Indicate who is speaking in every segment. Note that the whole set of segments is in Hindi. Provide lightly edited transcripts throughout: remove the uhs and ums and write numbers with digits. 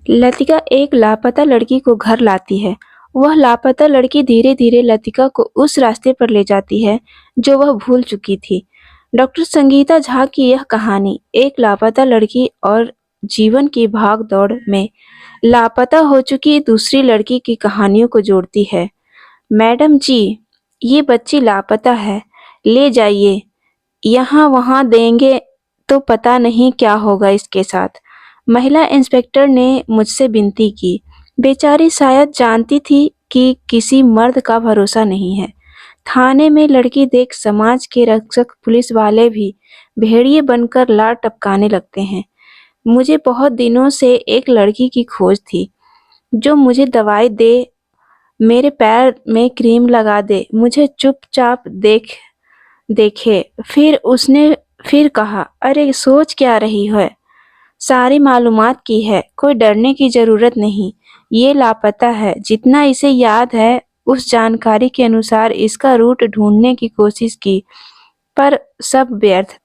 Speaker 1: लतिका एक लापता लड़की को घर लाती है। वह लापता लड़की धीरे-धीरे लतिका को उस रास्ते पर ले जाती है जो वह भूल चुकी थी। डॉक्टर संगीता झा की यह कहानी एक लापता लड़की और जीवन की भाग-दौड़ में लापता हो चुकी दूसरी लड़की की कहानियों को जोड़ती है। मैडम जी, ये बच्ची लापता है, ले जाइए। यहाँ-वहाँ देंगे तो पता नहीं क्या होगा इसके साथ। महिला इंस्पेक्टर ने मुझसे विनती की। बेचारी शायद जानती थी कि किसी मर्द का भरोसा नहीं है। थाने में लड़की देख समाज के रक्षक पुलिस वाले भी भेड़िए बनकर लात टपकाने लगते हैं। मुझे बहुत दिनों से एक लड़की की खोज थी, जो मुझे दवाई दे, मेरे पैर में क्रीम लगा दे, मुझे चुपचाप देखे। फिर उसने फिर कहा, अरे सोच क्या रही है? सारी मालूमात की है, कोई डरने की जरूरत नहीं। ये लापता है, जितना इसे याद है उस जानकारी के अनुसार इसका रूट ढूंढने की कोशिश की, पर सब व्यर्थ।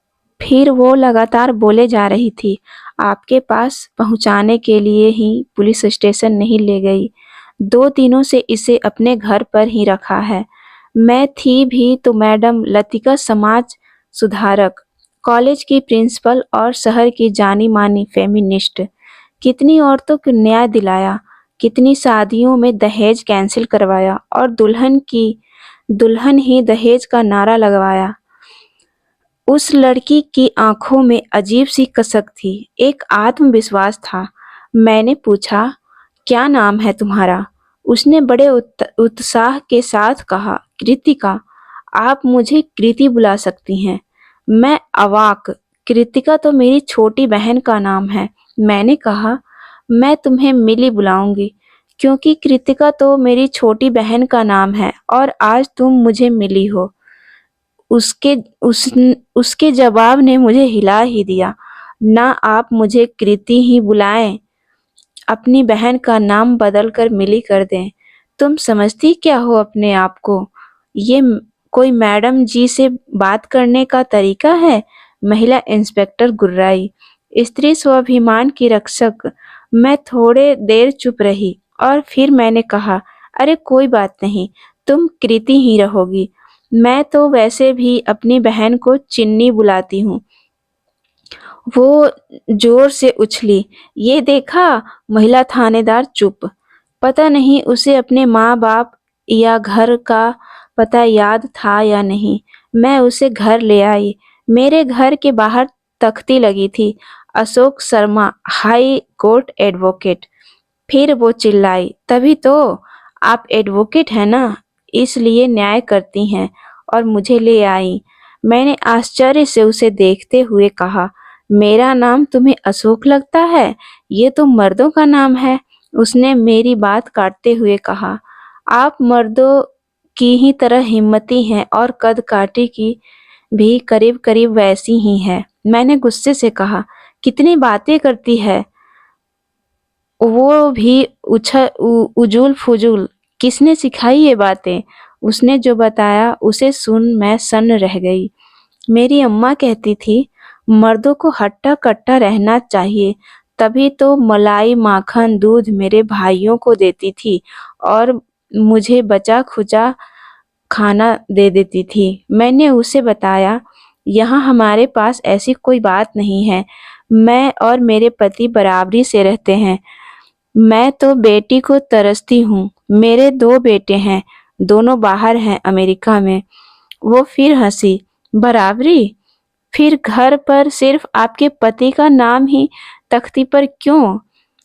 Speaker 1: फिर वो लगातार बोले जा रही थी, आपके पास पहुंचाने के लिए ही पुलिस स्टेशन नहीं ले गई। 2 दिनों से इसे अपने घर पर ही रखा है। मैं थी भी तो मैडम लतिका समाज सुधारक, कॉलेज की प्रिंसिपल और शहर की जानी-मानी फेमिनिस्ट। कितनी औरतों को न्याय दिलाया, कितनी शादियों में दहेज कैंसिल करवाया और दुल्हन ही दहेज का नारा लगवाया। उस लड़की की आंखों में अजीब सी कसक थी, एक आत्मविश्वास था। मैंने पूछा, क्या नाम है तुम्हारा? उसने बड़े उत्साह के साथ कहा, कृतिका। आप मुझे कृति बुला सकती हैं। मैं अवाक, कृतिका तो मेरी छोटी बहन का नाम है। मैंने कहा, मैं तुम्हें मिली बुलाऊंगी, क्योंकि कृतिका तो मेरी छोटी बहन का नाम है और आज तुम मुझे मिली हो। उसके उस उसके जवाब ने मुझे हिला ही दिया। ना आप मुझे कृति ही बुलाएं, अपनी बहन का नाम बदल कर मिली कर दें। तुम समझती क्या हो अपने आप को? ये कोई मैडम जी से बात करने का तरीका है? महिला इंस्पेक्टर गुर्राई। स्त्री स्वाभिमान की रक्षक। मैं थोड़े देर चुप रही और फिर मैंने कहा, अरे कोई बात नहीं, तुम कृति ही रहोगी। मैं तो वैसे भी अपनी बहन को चिन्नी बुलाती हूँ। वो जोर से उछली। ये देखा? महिला थानेदार चुप। पता नहीं उसे अपने माँ-बाप या घर का पता याद था या नहीं। मैं उसे घर ले आई। मेरे घर के बाहर तख्ती लगी थी, Ashok Sharma, high court advocate. फिर वो चिल्लाई, तभी तो, आप एडवोकेट हैं ना, इसलिए न्याय करती हैं और मुझे ले आई। मैंने आश्चर्य से उसे देखते हुए कहा, मेरा नाम तुम्हें अशोक लगता है? ये तो मर्दों का नाम है। उसने मेरी बात काटते हुए कहा, आप मर्दों की ही तरह हिम्मती हैं और कद-काठी की भी करीब-करीब वैसी ही हैं। मैंने गुस्से से कहा, कितनी बातें करती है, वो भी उजूल-फुजूल। किसने सिखाई ये बातें? उसने जो बताया उसे सुन मैं सन्न रह गई। मेरी अम्मा कहती थी, मर्दों को हट्टा-कट्टा रहना चाहिए, तभी तो मलाई, माखन, दूध मेरे भाइयों को देती थी और मुझे बचा-खुचा खाना दे देती थी। मैंने उसे बताया, यहाँ हमारे पास ऐसी कोई बात नहीं है। मैं और मेरे पति बराबरी से रहते हैं। मैं तो बेटी को तरसती हूँ। मेरे 2 बेटे हैं, दोनों बाहर हैं अमेरिका में। वो फिर हंसी। बराबरी? फिर घर पर सिर्फ आपके पति का नाम ही तख्ती पर क्यों?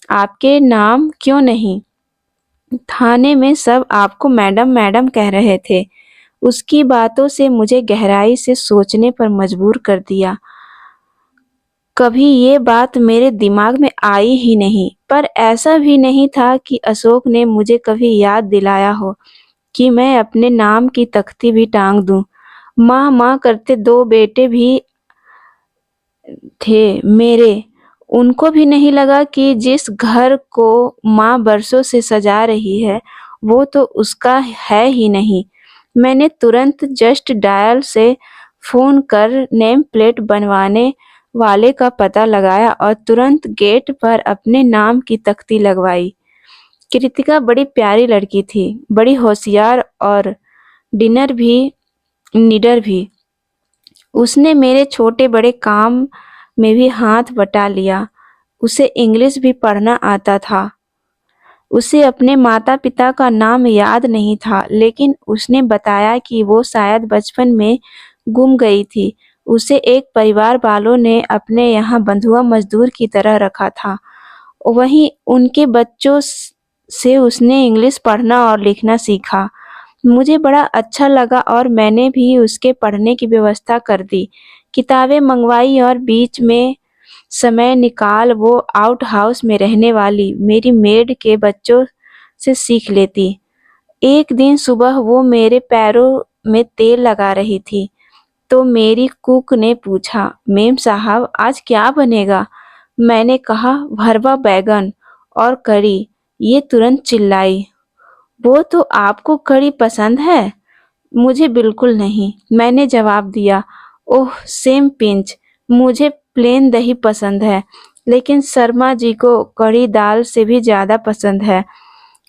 Speaker 1: आपके नाम क्यों नहीं? थाने में सब आपको मैडम मैडम कह रहे थे। उसकी बातों से मुझे गहराई से सोचने पर मजबूर कर दिया। कभी ये बात मेरे दिमाग में आई ही नहीं, पर ऐसा भी नहीं था कि अशोक ने मुझे कभी याद दिलाया हो कि मैं अपने नाम की तख्ती भी टांग दूं। माँ माँ करते 2 बेटे भी थे मेरे। उनको भी नहीं लगा कि जिस घर को माँ बरसों से सजा रही है, वो तो उसका है ही नहीं। मैंने तुरंत जस्ट डायल से फ़ोन कर नेम प्लेट बनवाने वाले का पता लगाया और तुरंत गेट पर अपने नाम की तख्ती लगवाई। कृतिका बड़ी प्यारी लड़की थी, बड़ी होशियार और डिनर भी निडर भी। उसने मेरे छोटे-बड़े काम में भी हाथ बटा लिया। उसे इंग्लिश भी पढ़ना आता था। उसे अपने माता-पिता का नाम याद नहीं था, लेकिन उसने बताया कि वो शायद बचपन में गुम गई थी। उसे एक परिवार वालों ने अपने यहाँ बंधुआ मजदूर की तरह रखा था। वहीं उनके बच्चों से उसने इंग्लिश पढ़ना और लिखना सीखा। मुझे बड़ा अच्छा लगा और मैंने भी उसके पढ़ने की व्यवस्था कर दी। किताबें मंगवाई और बीच में समय निकाल वो आउट हाउस में रहने वाली मेरी मेड के बच्चों से सीख लेती। एक दिन सुबह वो मेरे पैरों में तेल लगा रही थी, तो मेरी कुक ने पूछा, मेम साहब आज क्या बनेगा? मैंने कहा भरवा बैगन और करी। ये तुरंत चिल्लाई, वो तो आपको कड़ी पसंद है, मुझे बिल्कुल नहीं। मैंने जवाब दिया, ओह सेम पिंच, मुझे प्लेन दही पसंद है, लेकिन शर्मा जी को कड़ी दाल से भी ज्यादा पसंद है।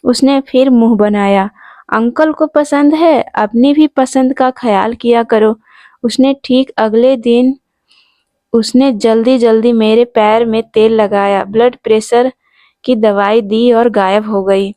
Speaker 1: उसने फिर मुंह बनाया, अंकल को पसंद है, अपनी भी पसंद का ख्याल किया करो। उसने ठीक अगले दिन उसने जल्दी जल्दी मेरे पैर में तेल लगाया, ब्लड प्रेशर की दवाई दी और गायब हो गई।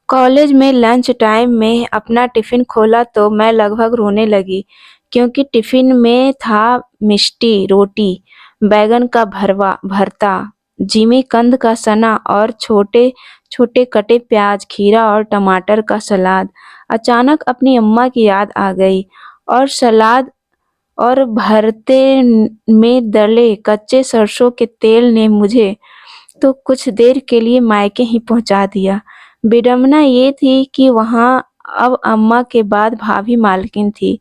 Speaker 1: कॉलेज में लंच टाइम में अपना टिफिन खोला तो मैं लगभग रोने लगी, क्योंकि टिफिन में था मिष्टी रोटी, बैगन का भरता, जिमीकंद का सना और छोटे छोटे कटे प्याज, खीरा और टमाटर का सलाद। अचानक अपनी अम्मा की याद आ गई और सलाद और भरते में डले कच्चे सरसों के तेल ने मुझे तो कुछ देर के लिए मायके ही पहुंचा दिया। विडंबना ये थी कि वहां अब अम्मा के बाद भाभी मालकिन थी,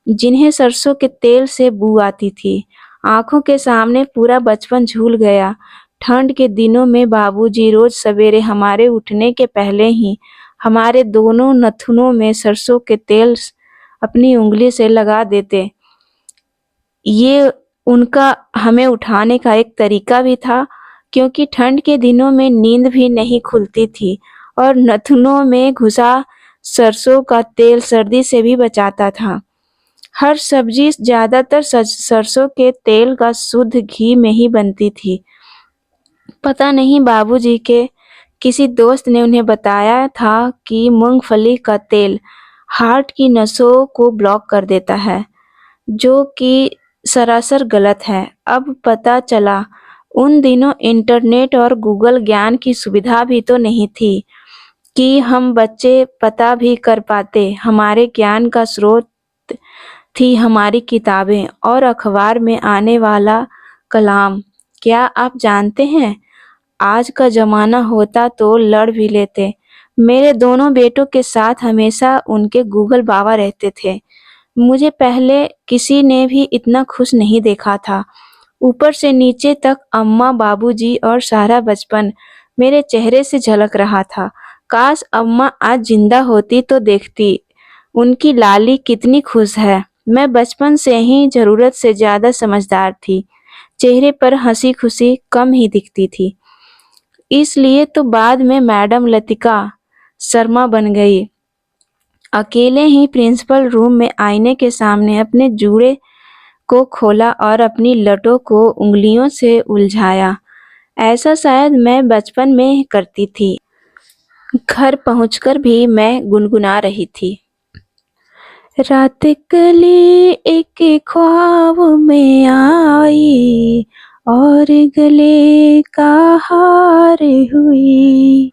Speaker 1: जिन्हें सरसों के तेल से बू आती थी। आंखों के सामने पूरा बचपन झूल गया। ठंड के दिनों में बाबूजी रोज सवेरे हमारे उठने के पहले ही हमारे दोनों नथुनों में सरसों के तेल अपनी उंगली से लगा देते। ये उनका हमें उठाने का एक तरीका भी था, क्योंकि ठंड के दिनों में नींद भी नहीं खुलती थी और नथुनों में घुसा सरसों का तेल सर्दी से भी बचाता था। हर सब्जी ज्यादातर सरसों के तेल का शुद्ध घी में ही बनती थी। पता नहीं बाबूजी के किसी दोस्त ने उन्हें बताया था कि मूंगफली का तेल हार्ट की नसों को ब्लॉक कर देता है, जो कि सरासर गलत है। अब पता चला उन दिनों इंटरनेट और गूगल ज्ञान की सुविधा भी तो नहीं थी कि हम बच्चे पता भी कर पाते। हमारे ज्ञान का स्रोत थी हमारी किताबें और अखबार में आने वाला कलाम। क्या आप जानते हैं, आज का जमाना होता तो लड़ भी लेते। मेरे दोनों बेटों के साथ हमेशा उनके गूगल बाबा रहते थे। मुझे पहले किसी ने भी इतना खुश नहीं देखा था। ऊपर से नीचे तक अम्मा, बाबूजी और सारा बचपन मेरे चेहरे से झलक रहा था। काश अम्मा आज जिंदा होती तो देखती, उनकी लाली कितनी खुश है। मैं बचपन से ही जरूरत से ज्यादा समझदार थी। चेहरे पर हंसी खुशी कम ही दिखती थी। इसलिए तो बाद में मैडम लतिका शर्मा बन गई। अकेले ही प्रिंसिपल रूम में आईने के सामने अपने जूड़े को खोला और अपनी लटों को उंगलियों से उलझाया। ऐसा शायद मैं बचपन में करती थी। घर पहुंचकर भी मैं गुनगुना रही थी, रात कली एक ख्वाब में आई और गले का हार हुई।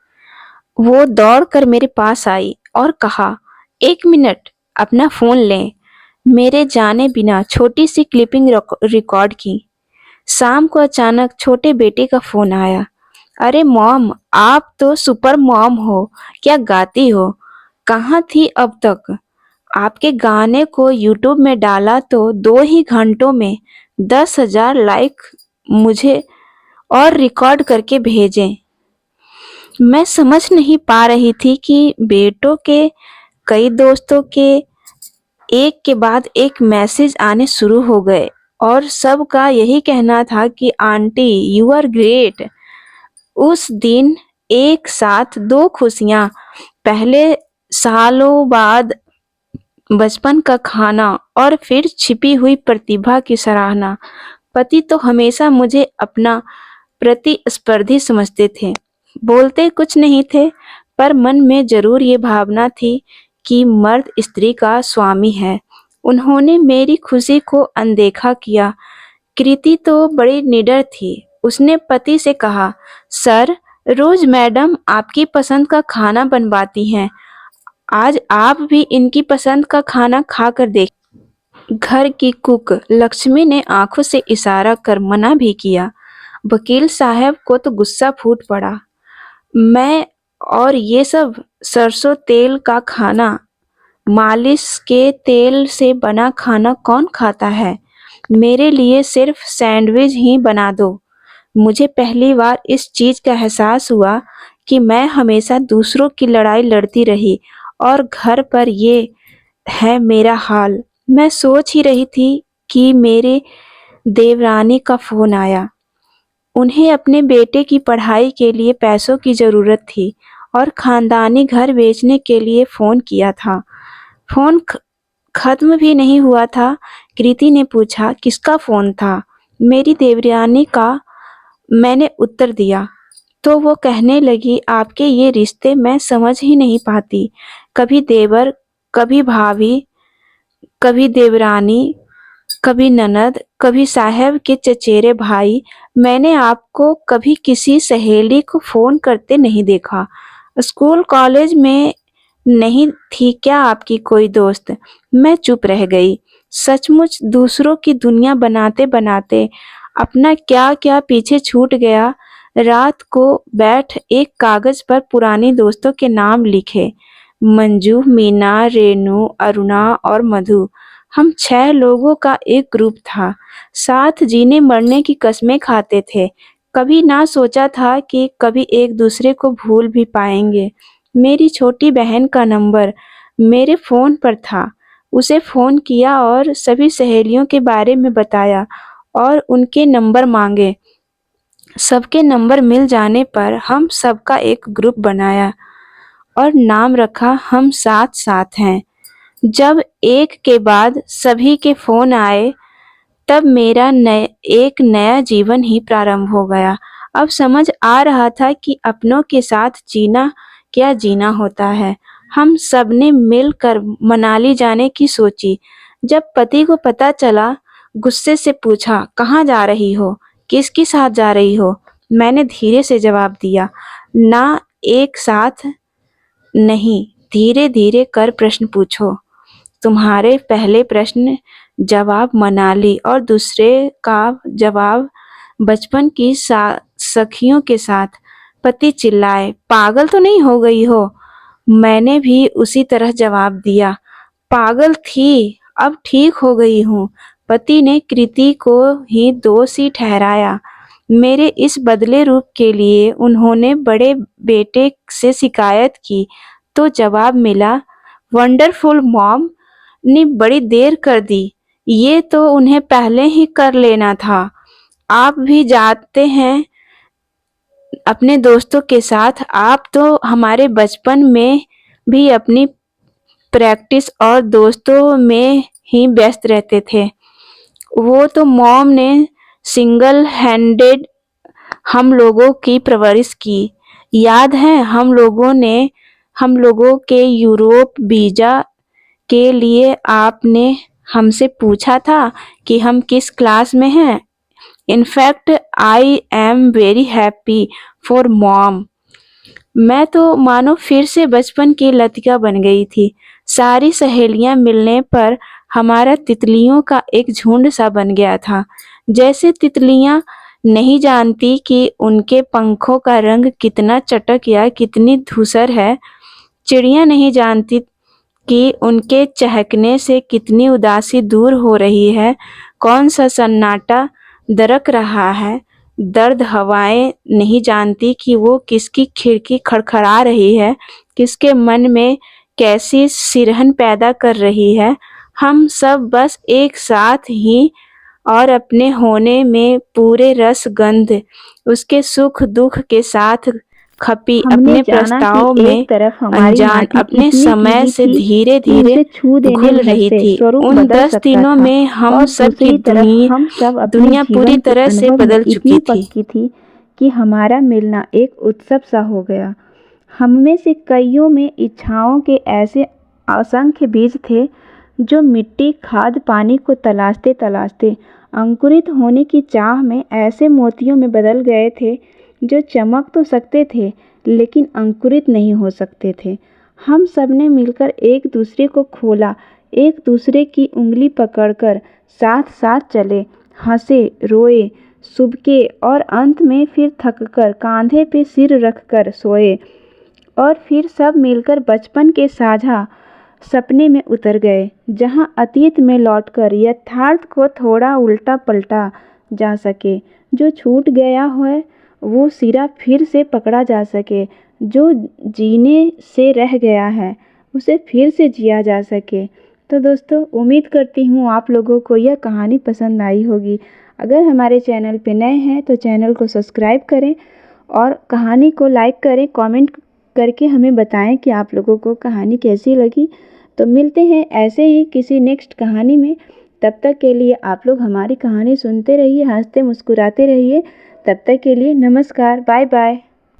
Speaker 1: वो दौड़कर मेरे पास आई और कहा, एक मिनट, अपना फोन लें। मेरे जाने बिना छोटी सी क्लिपिंग रिकॉर्ड की। शाम को अचानक छोटे बेटे का फोन आया। अरे मॉम, आप तो सुपर मॉम हो, क्या गाती हो? कहाँ थी अब तक? आपके गाने को यूट्यूब में डाला तो 2 ही घंटों में 10,000 लाइक मुझे और रिकॉर्ड करके भेजें। मैं समझ नहीं पा रही थी कि बेटों के कई दोस्तों के एक के बाद एक मैसेज आने शुरू हो गए। और सबका यही कहना था कि आंटी यू आर ग्रेट। उस दिन एक साथ दो खुशियां, पहले सालों बाद बचपन का खाना और फिर छिपी हुई प्रतिभा की सराहना। पति तो हमेशा मुझे अपना प्रतिस्पर्धी समझते थे। बोलते कुछ नहीं थे, पर मन में जरूर ये भावना थी कि मर्द स्त्री का स्वामी है। उन्होंने मेरी खुशी को अनदेखा किया। कृति तो बड़ी निडर थी। उसने पति से कहा, सर, रोज मैडम आपकी पसंद का खाना बनवाती हैं। आज आप भी इनकी पसंद का खाना खाकर देख। घर की कुक लक्ष्मी ने आंखों से इशारा कर मना भी किया। वकील साहब को तो गुस्सा फूट पड़ा। मैं और ये सब सरसों तेल का खाना, मालिश के तेल से बना खाना कौन खाता है? मेरे लिए सिर्फ सैंडविच ही बना दो। मुझे पहली बार इस चीज का एहसास हुआ कि मैं हमेशा दूसरों की लड़ाई लड़ती रही और घर पर ये है मेरा हाल। मैं सोच ही रही थी कि मेरे देवरानी का फोन आया। उन्हें अपने बेटे की पढ़ाई के लिए पैसों की जरूरत थी और खानदानी घर बेचने के लिए फोन किया था। फोन खत्म भी नहीं हुआ था। कृति ने पूछा, किसका फोन था? मेरी देवरानी का, मैंने उत्तर दिया। तो वो कहने लगी, आपके ये रिश्ते मैं समझ ही नहीं पाती। कभी देवर, कभी भाभी, कभी देवरानी, कभी ननद, कभी साहब के चचेरे भाई। मैंने आपको कभी किसी सहेली को फोन करते नहीं देखा। स्कूल कॉलेज में नहीं थी क्या आपकी कोई दोस्त? मैं चुप रह गई। सचमुच दूसरों की दुनिया बनाते बनाते अपना क्या क्या पीछे छूट गया। रात को बैठ एक कागज पर पुरानी दोस्तों के नाम लिखे। मंजू, मीना, रेनू, अरुणा और मधु। हम 6 लोगों का एक ग्रुप था। साथ जीने मरने की कस्में खाते थे। कभी ना सोचा था कि कभी एक दूसरे को भूल भी पाएंगे। मेरी छोटी बहन का नंबर मेरे फोन पर था। उसे फोन किया और सभी सहेलियों के बारे में बताया और उनके नंबर मांगे। सबके नंबर मिल जाने पर हम सबका एक ग्रुप बनाया और नाम रखा, हम साथ साथ हैं। जब एक के बाद सभी के फोन आए, तब मेरा एक नया जीवन ही प्रारंभ हो गया। अब समझ आ रहा था कि अपनों के साथ जीना क्या जीना होता है। हम सबने मिलकर मनाली जाने की सोची। जब पति को पता चला, गुस्से से पूछा, कहाँ जा रही हो? किसके साथ जा रही हो? मैंने धीरे से जवाब दिया, ना एक साथ नहीं, धीरे धीरे कर प्रश्न पूछो। तुम्हारे पहले प्रश्न जवाब मनाली और दूसरे का जवाब बचपन की सखियों के साथ। पति चिल्लाए, पागल तो नहीं हो गई हो? मैंने भी उसी तरह जवाब दिया, पागल थी, अब ठीक हो गई हूँ। पति ने कृति को ही दोषी ठहराया। मेरे इस बदले रूप के लिए उन्होंने बड़े बेटे से शिकायत की तो जवाब मिला, वंडरफुल मॉम ने बड़ी देर कर दी। ये तो उन्हें पहले ही कर लेना था। आप भी जाते हैं अपने दोस्तों के साथ। आप तो हमारे बचपन में भी अपनी प्रैक्टिस और दोस्तों में ही व्यस्त रहते थे। वो तो मॉम ने सिंगल हैंडेड हम लोगों की परवरिश की। याद है हम लोगों के यूरोप वीजा के लिए आपने हमसे पूछा था कि हम किस क्लास में हैं। In fact I am very happy for mom. मैं तो मानो फिर से बचपन की लतिका बन गई थी। सारी सहेलियां मिलने पर हमारा तितलियों का एक झुंड सा बन गया था। जैसे तितलियां नहीं जानती कि उनके पंखों का रंग कितना चटक या कितनी धूसर है। चिड़िया नहीं जानती कि उनके चहकने से कितनी उदासी दूर हो रही है। कौन सा सन्नाटा दरक रहा है। दर्द हवाएं नहीं जानती कि वो किसकी खिड़की खड़खड़ा रही है, किसके मन में कैसी सिरहन पैदा कर रही है। हम सब बस एक साथ ही और अपने होने में पूरे रस गंध उसके सुख दुख के साथ खपी
Speaker 2: हमने
Speaker 1: अपने
Speaker 2: जाना कि
Speaker 1: प्रस्ताव में
Speaker 2: एक तरफ हमारी
Speaker 1: अनजान
Speaker 2: माटी
Speaker 1: अपने
Speaker 2: इतनी
Speaker 1: समय
Speaker 2: पीली
Speaker 1: से
Speaker 2: थी
Speaker 1: धीरे
Speaker 2: कि
Speaker 1: धीरे
Speaker 2: उसे छू देने
Speaker 1: घुल
Speaker 2: भर
Speaker 1: रही
Speaker 2: से
Speaker 1: थी।
Speaker 2: स्वरूप
Speaker 1: उन
Speaker 2: बदल
Speaker 1: 10
Speaker 2: सकता
Speaker 1: दिनों
Speaker 2: था
Speaker 1: में हम
Speaker 2: और
Speaker 1: सब की
Speaker 2: दूसरी तरफ हम सब अपने
Speaker 1: दुनिया पूरी
Speaker 2: जीवन के
Speaker 1: तरह से
Speaker 2: अनुभव में
Speaker 1: बदल
Speaker 2: इतनी
Speaker 1: चुकी थी।
Speaker 2: पक्की थी कि हमारा मिलना एक उत्सव सा हो गया। हम में से कईयों में इच्छाओं के ऐसे असंख्य बीज थे जो मिट्टी खाद पानी को तलाशते तलाशते अंकुरित होने की चाह में ऐसे मोतियों में बदल गए थे जो चमक तो सकते थे लेकिन अंकुरित नहीं हो सकते थे। हम सब ने मिलकर एक दूसरे को खोला, एक दूसरे की उंगली पकड़कर साथ साथ चले, हंसे रोए सुबके और अंत में फिर थककर कांधे पे सिर रखकर सोए और फिर सब मिलकर बचपन के साझा सपने में उतर गए, जहां अतीत में लौटकर यथार्थ को थोड़ा उल्टा पलटा जा सके, जो छूट गया है वो सिरा फिर से पकड़ा जा सके, जो जीने से रह गया है उसे फिर से जिया जा सके। तो दोस्तों, उम्मीद करती हूँ आप लोगों को यह कहानी पसंद आई होगी। अगर हमारे चैनल पे नए हैं तो चैनल को सब्सक्राइब करें और कहानी को लाइक करें, कमेंट करके हमें बताएं कि आप लोगों को कहानी कैसी लगी। तो मिलते हैं ऐसे ही किसी नेक्स्ट कहानी में। तब तक के लिए आप लोग हमारी कहानी सुनते रहिए, हंसते मुस्कुराते रहिए। तब तक के लिए नमस्कार, बाय बाय।